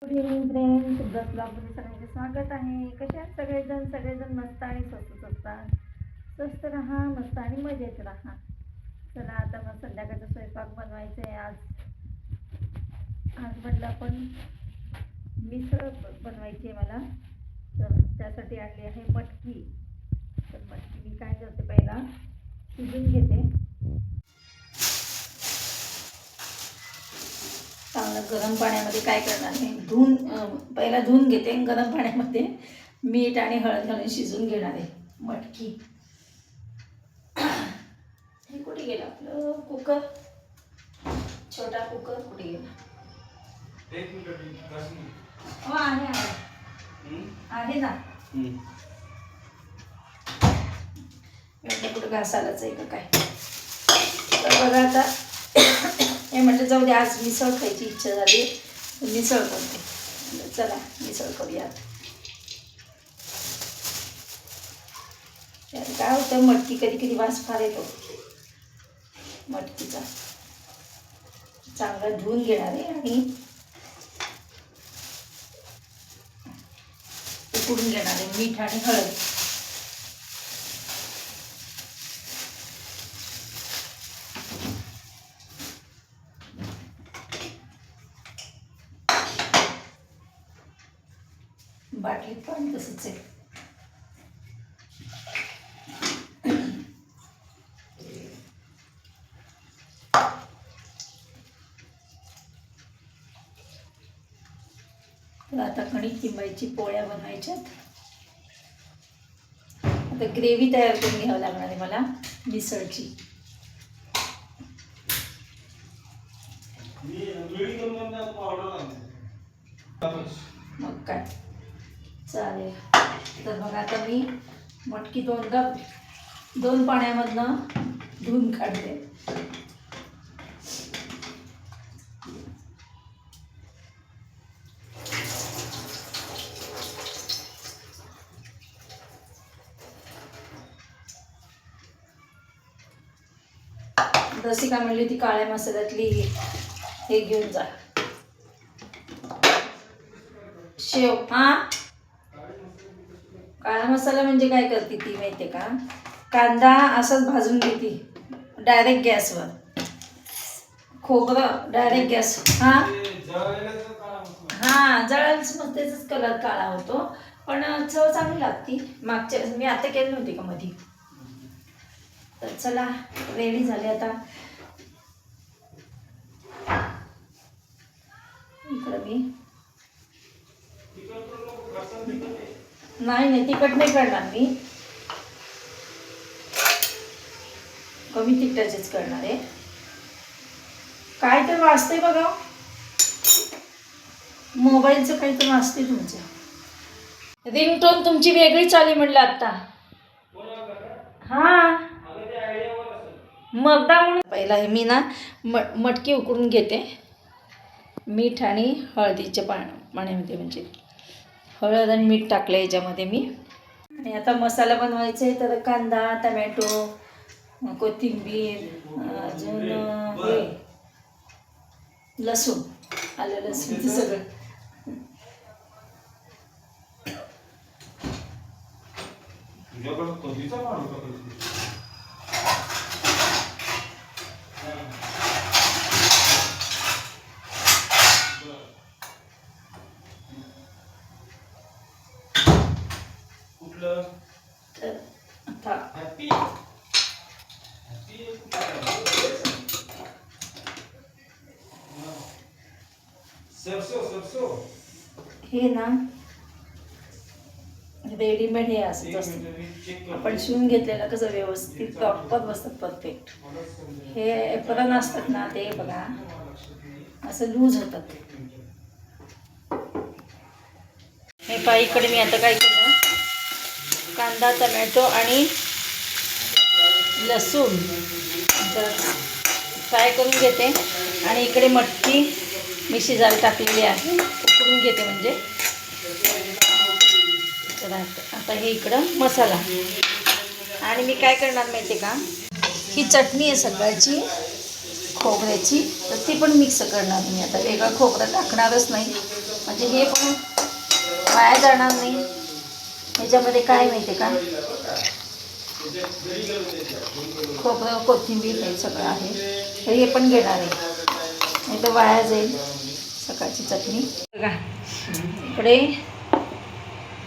Good evening friends, Subrat ब्लॉगमध्ये सगळ्यांचे स्वागत आहे. कसे आहेत सगळेजण मस्त आणि स्वस्त असतात. स्वस्त राहा, मस्त आणि मजेत राहा. चला आता मग संध्याकाळचा स्वयंपाक बनवायचा आहे. आज म्हटलं आपण मिसळ बनवायची आहे मला. तर त्यासाठी आणली आहे मटकी. तर मटकी मी काय करते, पहिला शिजून घेते. चांगलं गरम पाण्यामध्ये काय करणार आहे, पहिला धुवून घेते. गरम पाण्यामध्ये मीठ आणि हळद घालून शिजून घेणार आहे मटकी. हे कुठे गेलं आपलं कुकर, छोटा कुकर कुठे गेला? हो आहे ना. कुठं घासायलाच आहे का काय? तर बघा आता हे म्हटलं जाऊ दे, आज मिसळ खायची इच्छा झाली, मिसळ करते. चला मिसळ करूयात. काय होतं, मटकी कधी कधी वास फार येतो मटकीचा. चांगला धुवून घेणार आहे आणि उकडून घेणार आहे मीठ आणि हळद. बाटलीत पण तसंच आहे. तर आता कणिक तिंबायची, पोळ्या बनवायच्यात. आता ग्रेव्ही तयार करून घ्यावं लागणार आहे मला मिसळची. मग काय चालेल. तर मग आता मी मटकी दोन पाण्यामधनं धुवून काढते. रसिका म्हणली ती काळ्या मसाल्यातली हे घेऊन जा, शेव. काळा मसाला म्हणजे काय करते ती माहिती आहे का? कांदा असाच भाजून घेते डायरेक्ट गॅसवर, खोबरं डायरेक्ट गॅस. जळायलाच मग त्याचाच कलर काळा होतो, पण चव चांगली लागते. मागच्या मी आता केली नव्हती का मधी. तर चला रेडी झाले आता. इकडं मी नाही तिखट नाही करणार मी, कमी तिखटाचेच करणार आहे. काय तर वाजतंय बघा, मोबाईलचं काही तर वाजते तुमचं. रिंगटोन तुमची वेगळी चाली म्हणलं आता. मगदा म्हणून पहिला मी ना मटकी उकडून घेते मीठ आणि हळदीच्या पाण्यामध्ये, म्हणजे हळद आणि मीठ टाकलं याच्यामध्ये मी. आणि आता मसाला बनवायचा आहे. तर कांदा, टमॅटो, कोथिंबीर, अजून हे लसूण, आलं लसूणचं सगळं. हे ना रेडीमेड हे असंच असतं. आपण शिवून घेतलेलं कसं व्यवस्थित प्रॉपर बसतात, परफेक्ट. हे एप्रन असतात ना, ते बघा असं लूज होतात. हे इकडे मी आता काय केलं, कांदा, टमॅटो आणि लसूण फ्राय करून घेते. आणि इकडे मटकी मी शिजायला टाकलेली आहे, उकडून घेते म्हणजे. तर आता हे इकडं मसाला. आणि मी काय करणार माहिती आहे का, ही चटणी आहे सगळ्याची खोबऱ्याची, तर ती पण मिक्स करणार मी. आता वेगळं खोबरं टाकणारच नाही, म्हणजे हे पण वाया जाणार नाही. ह्याच्यामध्ये काय माहिती आहे का, खोबरं कोथिंबीर हे सगळं आहे. तर हे पण घेणार आहे, नाही तर वाया जाईल सकाळची चटणी. बघा इकडे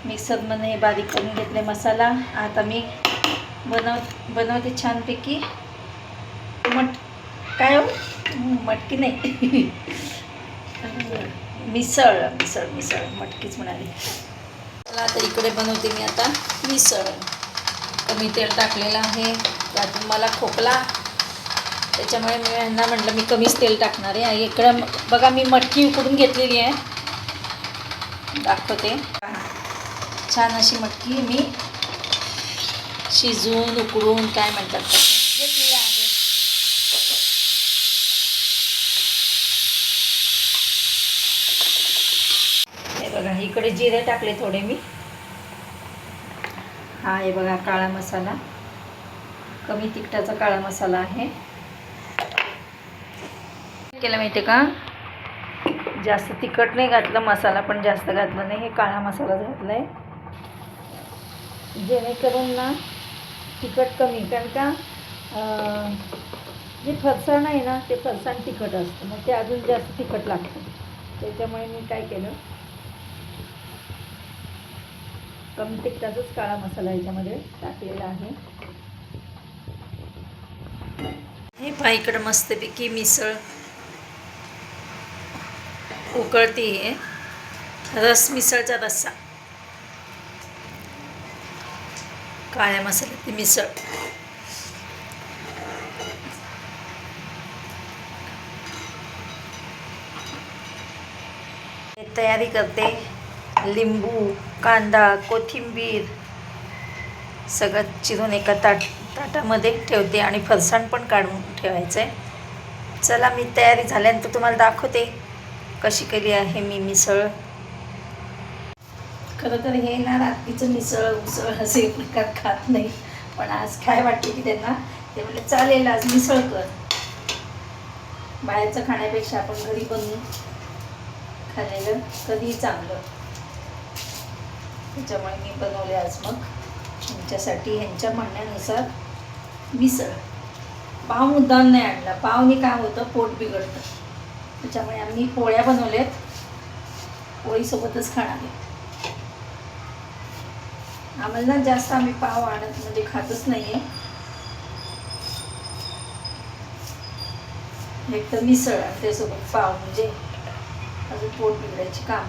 मिक्सरमध्ये बारीक करून घेतले मसाला. आता मी बनवते छानपैकी काय हो, मटकी नाही मिसळ मिसळ मिसळ मटकीच म्हणाली. चला आता इकडे बनवते मी आता मिसळ. कमी तेल टाकलेलं आहे, त्यातून मला खोकला, त्याच्यामुळे मी यांना म्हटलं मी कमीच तेल टाकणार आहे. इकडं बघा मी मटकी उकडून घेतलेली आहे, दाखवते. छान अशी मटकी मी शिजवून उकडून काय म्हणतात घेतलेली आहे. हे बघा इकडे जिरे टाकले थोडे मी. हा हे बघा काळा मसाला, कमी तिखटाचा काळा मसाला आहे. केलं माहिती आहे का, जास्त तिखट नाही घातलं, मसाला पण जास्त घातला नाही. हे काळा मसाला घातला आहे जेणेकरून ना तिखट कमी, कारण का जे फरसाण आहे ना ते फरसाण तिखट असतं, मग ते अजून जास्त तिखट लागतं. त्याच्यामुळे मी काय केलं, कमी तिखटाचाच काळा मसाला याच्यामध्ये टाकलेला आहे. हे पहा इकडं मस्तपैकी मिसळ उकळती आहे. रस मिसळचा रस्सा, काळ्या मसाल्याची मिसळ. तयारी करते. लिंबू, कांदा, कोथिंबीर सगळं चिरून एका ताटामध्ये ठेवते आणि फरसाण पण काढून ठेवायचं आहे. चला मी तयारी झाल्यानंतर तुम्हाला दाखवते कशी केली आहे मी मिसळ. खरं तर हे ना रात्रीचं मिसळ उसळ असे प्रकार खात नाही, पण आज काय वाटते की त्यांना, ते म्हणजे चालेल आज मिसळ कर. बाहेरचं खाण्यापेक्षा आपण घरी बनवून खाल्लेलं कधीही चांगलं. त्याच्यामुळे मी बनवले आज मग ह्यांच्यासाठी, ह्यांच्या म्हणण्यानुसार मिसळ. पाव मुद्दाम नाही आणला, पावने काय होतं पोट बिघडतं. त्याच्यामुळे आम्ही पोळ्या बनवल्यात, पोळीसोबतच खाणार आहे. आम्हाला जास्त आम्ही पाव आणत म्हणजे खातच नाही आहे. एक तर मिसळ आणि त्यासोबत पाव म्हणजे अजून पोट बिघडायचे काम.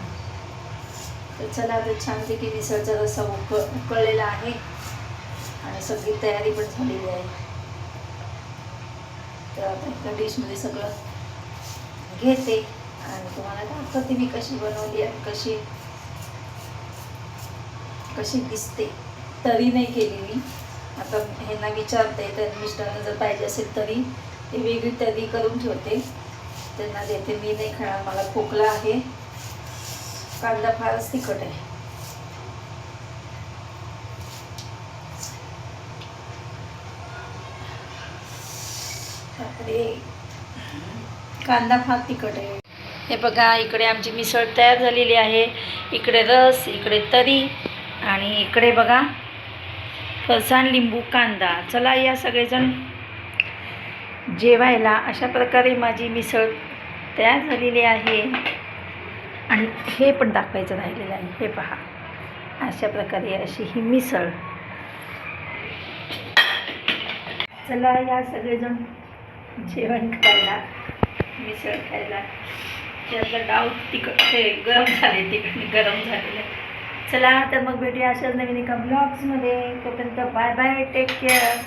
तर चला आता छानपैकी मिसळचा रस्सा उकळलेला आहे आणि सगळी तयारी पण झालेली आहे. तर आता एका डिशमध्ये सगळं घेते आणि तुम्हाला दाखवते मी कशी बनवली आणि कशी दिसते. तरी नाही केली मी, आता ह्यांना विचारते, तर मिस्टरांना जर पाहिजे असेल तरी ते वेगळी तरी करून ठेवते, त्यांना देते. मी नाही खाणार, मला खोकला आहे, कांदा फारच तिखट आहे. कांदा फार तिखट आहे. हे बघा इकडे आमची मिसळ तयार झालेली आहे. इकडे रस, इकडे तरी आणि इकडे बघा फरसाण, लिंबू, कांदा. चला या सगळेजण जेवायला. अशा प्रकारे माझी मिसळ तयार झालेली आहे आणि हे पण दाखवायचं राहिलेलं आहे. हे पहा अशा प्रकारे अशी ही मिसळ. चला या सगळेजण जेवण खायला, मिसळ खायला. त्यातलं डाऊट तिखट हे गरम झाले, तिखट गरम झालेलं. चला तर मग भेटूया अशाच नवीन एका ब्लॉग्समध्ये. तोपर्यंत बाय बाय, टेक केअर.